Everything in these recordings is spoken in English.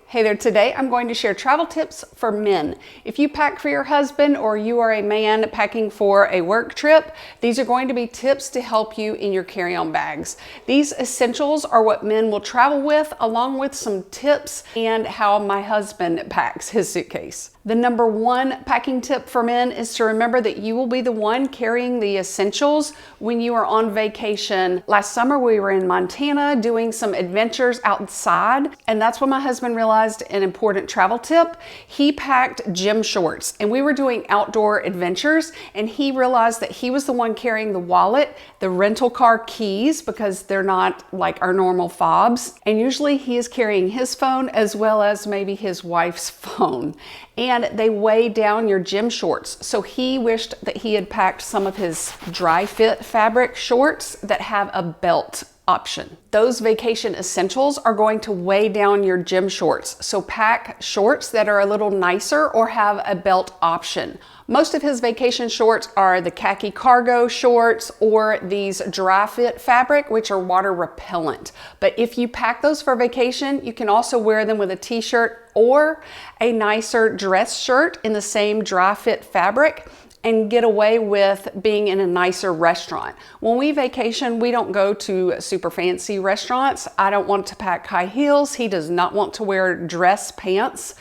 Hey there, today I'm going to share travel tips for men. If you pack for your husband or you are a man packing for a work trip, these are going to be tips to help you in your carry-on bags. These essentials are what men will travel with, along with some tips and how my husband packs his suitcase. The number one packing tip for men is to remember that you will be the one carrying the essentials when you are on vacation. Last summer we were in Montana doing some adventures outside, and that's when my husband realized an important travel tip. He packed gym shorts and we were doing outdoor adventures, and he realized that he was the one carrying the wallet, the rental car keys, because they're not like our normal fobs, and usually he is carrying his phone as well as maybe his wife's phone. And they weigh down your gym shorts. So he wished that he had packed some of his dry fit fabric shorts that have a belt option. Those vacation essentials are going to weigh down your gym shorts. So pack shorts that are a little nicer or have a belt option. Most of his vacation shorts are the khaki cargo shorts or these dry fit fabric, which are water repellent. But if you pack those for vacation, you can also wear them with a t-shirt or a nicer dress shirt in the same dry fit fabric and get away with being in a nicer restaurant. When we vacation, we don't go to super fancy restaurants. I don't want to pack high heels. He does not want to wear dress pants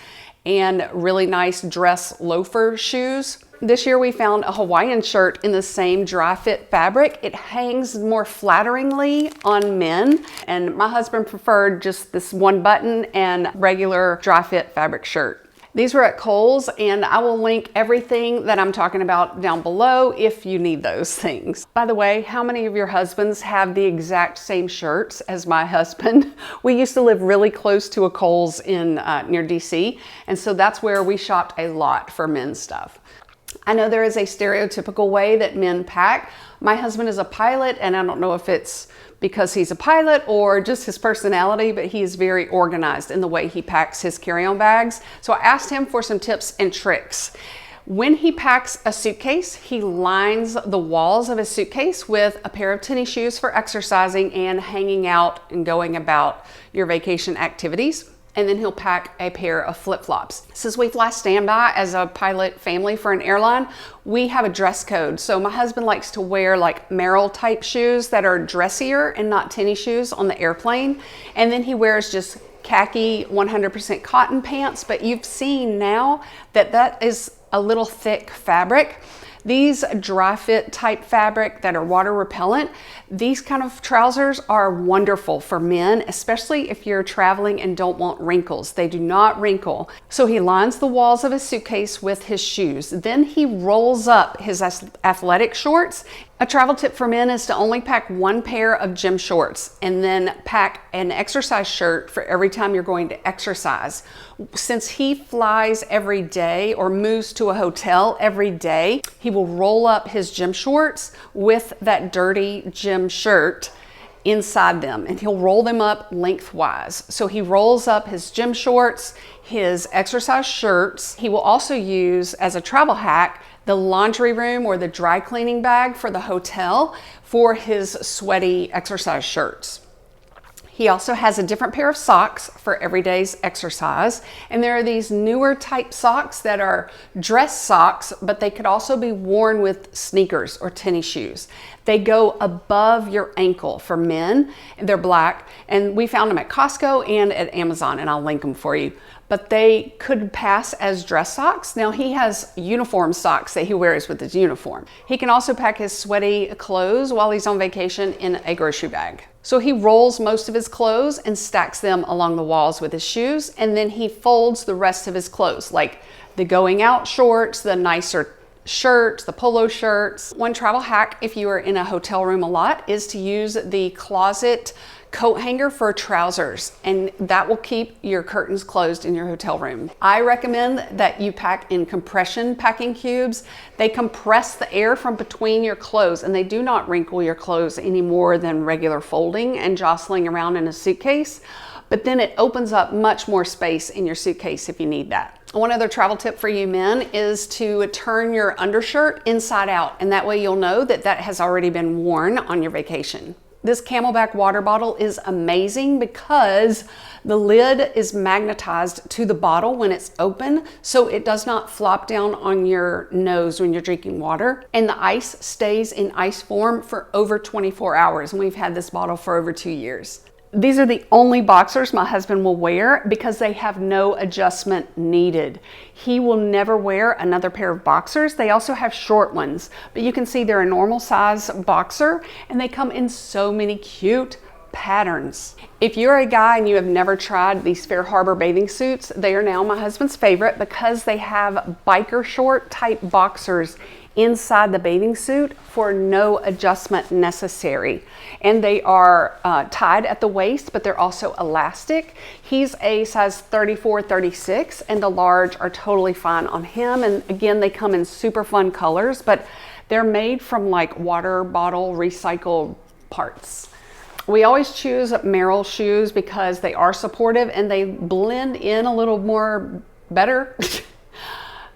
and really nice dress loafer shoes. This year we found a Hawaiian shirt in the same dry fit fabric. It hangs more flatteringly on men, and my husband preferred just this one button and regular dry fit fabric shirt. These were at Kohl's, and I will link everything that I'm talking about down below if you need those things. By the way, how many of your husbands have the exact same shirts as my husband? We used to live really close to a Kohl's in near DC, and so that's where we shopped a lot for men's stuff. I know there is a stereotypical way that men pack. My husband is a pilot, and I don't know if it's because he's a pilot or just his personality, but he is very organized in the way he packs his carry-on bags. So I asked him for some tips and tricks. When he packs a suitcase, he lines the walls of his suitcase with a pair of tennis shoes for exercising and hanging out and going about your vacation activities. And then he'll pack a pair of flip-flops. Since we fly standby as a pilot family for an airline, we have a dress code. So my husband likes to wear like Merrell type shoes that are dressier and not tennis shoes on the airplane. And then he wears just khaki 100% cotton pants, but you've seen now that that is a little thick fabric. These dry fit type fabric that are water repellent, these kind of trousers are wonderful for men, especially if you're traveling and don't want wrinkles. They do not wrinkle. So he lines the walls of his suitcase with his shoes. Then he rolls up his athletic shorts. A travel tip for men is to only pack one pair of gym shorts and then pack an exercise shirt for every time you're going to exercise. Since he flies every day or moves to a hotel every day, he will roll up his gym shorts with that dirty gym shirt inside them, and he'll roll them up lengthwise. So he rolls up his gym shorts, his exercise shirts. He will also use, as a travel hack, the laundry room or the dry cleaning bag for the hotel for his sweaty exercise shirts. He also has a different pair of socks for every day's exercise. And there are these newer type socks that are dress socks, but they could also be worn with sneakers or tennis shoes. They go above your ankle for men. They're black, and we found them at Costco and at Amazon, and I'll link them for you. But they could pass as dress socks. Now he has uniform socks that he wears with his uniform. He can also pack his sweaty clothes while he's on vacation in a grocery bag. So he rolls most of his clothes and stacks them along the walls with his shoes, and then he folds the rest of his clothes, like the going out shorts, the nicer shirts, the polo shirts. One travel hack, if you are in a hotel room a lot, is to use the closet coat hanger for trousers, and that will keep your curtains closed in your hotel room. I recommend that you pack in compression packing cubes. They compress the air from between your clothes, and they do not wrinkle your clothes any more than regular folding and jostling around in a suitcase. But then it opens up much more space in your suitcase if you need that. One other travel tip for you men is to turn your undershirt inside out, and that way you'll know that that has already been worn on your vacation. This Camelback water bottle is amazing because the lid is magnetized to the bottle when it's open, so it does not flop down on your nose when you're drinking water. And the ice stays in ice form for over 24 hours. And we've had this bottle for over 2 years. These are the only boxers my husband will wear because they have no adjustment needed. He will never wear another pair of boxers. They also have short ones, but you can see they're a normal size boxer and they come in so many cute patterns. If you're a guy and you have never tried these Fair Harbor bathing suits, they are now my husband's favorite because they have biker short type boxers inside the bathing suit for no adjustment necessary. And they are tied at the waist, but they're also elastic. He's a size 34, 36, and the large are totally fine on him. And again, they come in super fun colors, but they're made from like water bottle recycled parts. We always choose Merrell shoes because they are supportive and they blend in a little more better.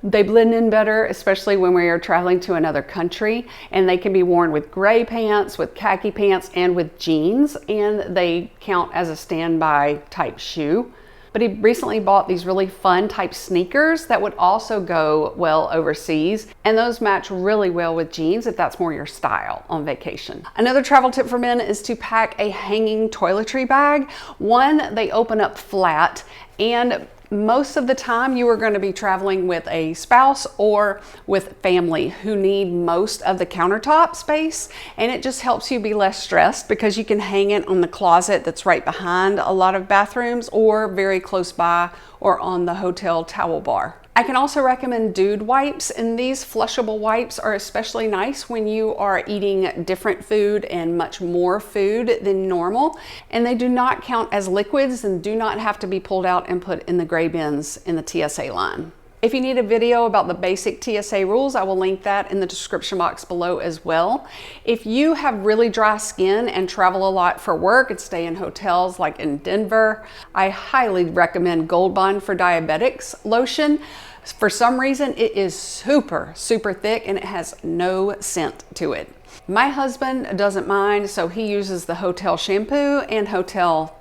They blend in better, especially when we are traveling to another country, and they can be worn with gray pants, with khaki pants, and with jeans, and they count as a standby type shoe. But he recently bought these really fun type sneakers that would also go well overseas, and those match really well with jeans if that's more your style on vacation. Another travel tip for men is to pack a hanging toiletry bag. One, they open up flat, and most of the time you are going to be traveling with a spouse or with family who need most of the countertop space, and it just helps you be less stressed because you can hang it on the closet that's right behind a lot of bathrooms or very close by or on the hotel towel bar. I can also recommend dude wipes, and these flushable wipes are especially nice when you are eating different food and much more food than normal, and they do not count as liquids and do not have to be pulled out and put in the gray bins in the TSA line. If you need a video about the basic TSA rules, I will link that in the description box below as well. If you have really dry skin and travel a lot for work and stay in hotels like in Denver, I highly recommend Gold Bond for Diabetics lotion. For some reason, it is super, super thick and it has no scent to it. My husband doesn't mind, so he uses the hotel shampoo and hotel,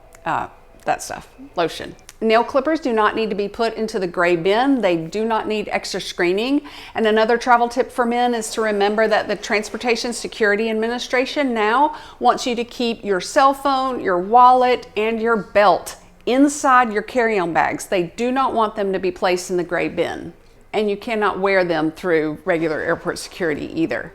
lotion. Nail clippers do not need to be put into the gray bin. They do not need extra screening. And another travel tip for men is to remember that the Transportation Security Administration now wants you to keep your cell phone, your wallet, and your belt inside your carry-on bags. They do not want them to be placed in the gray bin. And you cannot wear them through regular airport security either.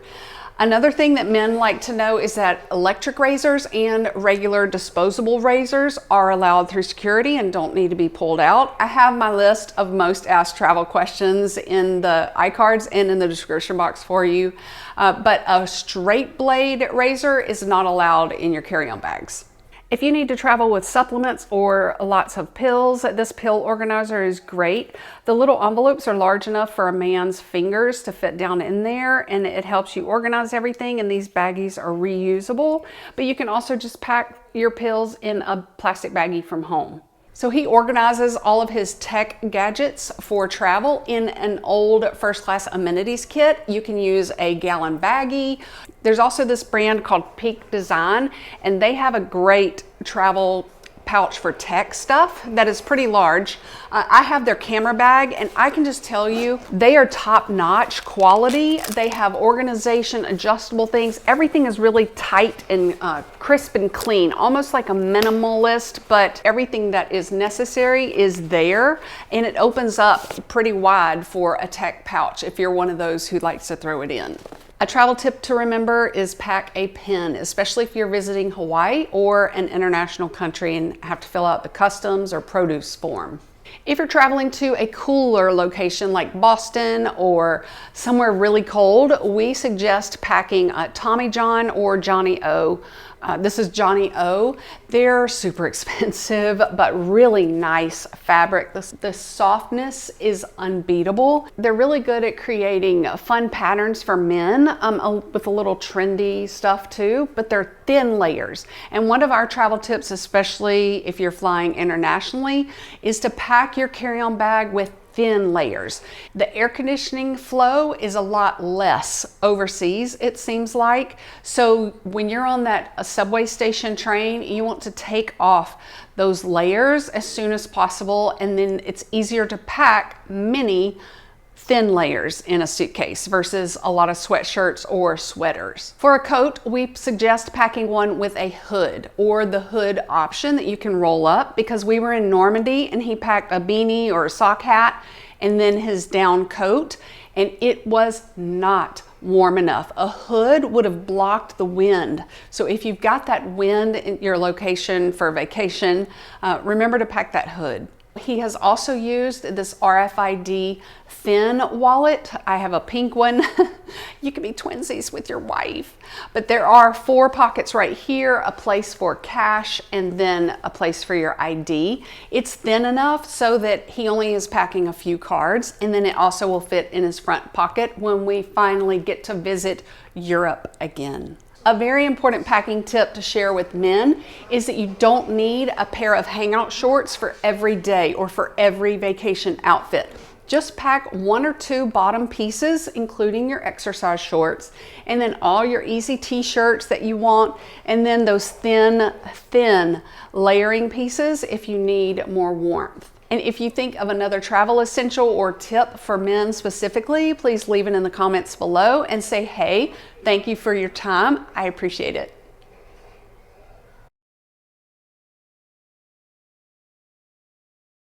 Another thing that men like to know is that electric razors and regular disposable razors are allowed through security and don't need to be pulled out. I have my list of most asked travel questions in the iCards and in the description box for you. But a straight blade razor is not allowed in your carry-on bags. If you need to travel with supplements or lots of pills, this pill organizer is great. The little envelopes are large enough for a man's fingers to fit down in there, and it helps you organize everything, and these baggies are reusable. But you can also just pack your pills in a plastic baggie from home. So he organizes all of his tech gadgets for travel in an old first class amenities kit. You can use a gallon baggie. There's also this brand called Peak Design, and they have a great travel pouch for tech stuff that is pretty large. I have their camera bag, and I can just tell you they are top-notch quality. They have organization, adjustable things. Everything is really tight and crisp and clean, almost like a minimalist, but everything that is necessary is there, and it opens up pretty wide for a tech pouch if you're one of those who likes to throw it in. A travel tip to remember is pack a pen, especially if you're visiting Hawaii or an international country and have to fill out the customs or produce form. If you're traveling to a cooler location like Boston or somewhere really cold, we suggest packing Tommy John or Johnny O. This is Johnny O. They're super expensive, but really nice fabric. The softness is unbeatable. They're really good at creating fun patterns for men with a little trendy stuff too, but they're thin layers. And one of our travel tips, especially if you're flying internationally, is to pack your carry-on bag with thin layers. The air conditioning flow is a lot less overseas, it seems like. So when you're on a subway station train, you want to take off those layers as soon as possible, and then it's easier to pack many thin layers in a suitcase versus a lot of sweatshirts or sweaters. For a coat, we suggest packing one with a hood or the hood option that you can roll up, because we were in Normandy and he packed a beanie or a sock hat and then his down coat, and it was not warm enough. A hood would have blocked the wind. So if you've got that wind in your location for vacation, remember to pack that hood. He has also used this RFID thin wallet. I have a pink one. You can be twinsies with your wife. But there are 4 pockets right here, a place for cash, and then a place for your ID. It's thin enough so that he only is packing a few cards, and then it also will fit in his front pocket when we finally get to visit Europe again. A very important packing tip to share with men is that you don't need a pair of hangout shorts for every day or for every vacation outfit. Just pack 1 or 2 bottom pieces, including your exercise shorts, and then all your easy t-shirts that you want, and then those thin layering pieces if you need more warmth. And if you think of another travel essential or tip for men specifically, please leave it in the comments below and say, hey, thank you for your time. I appreciate it.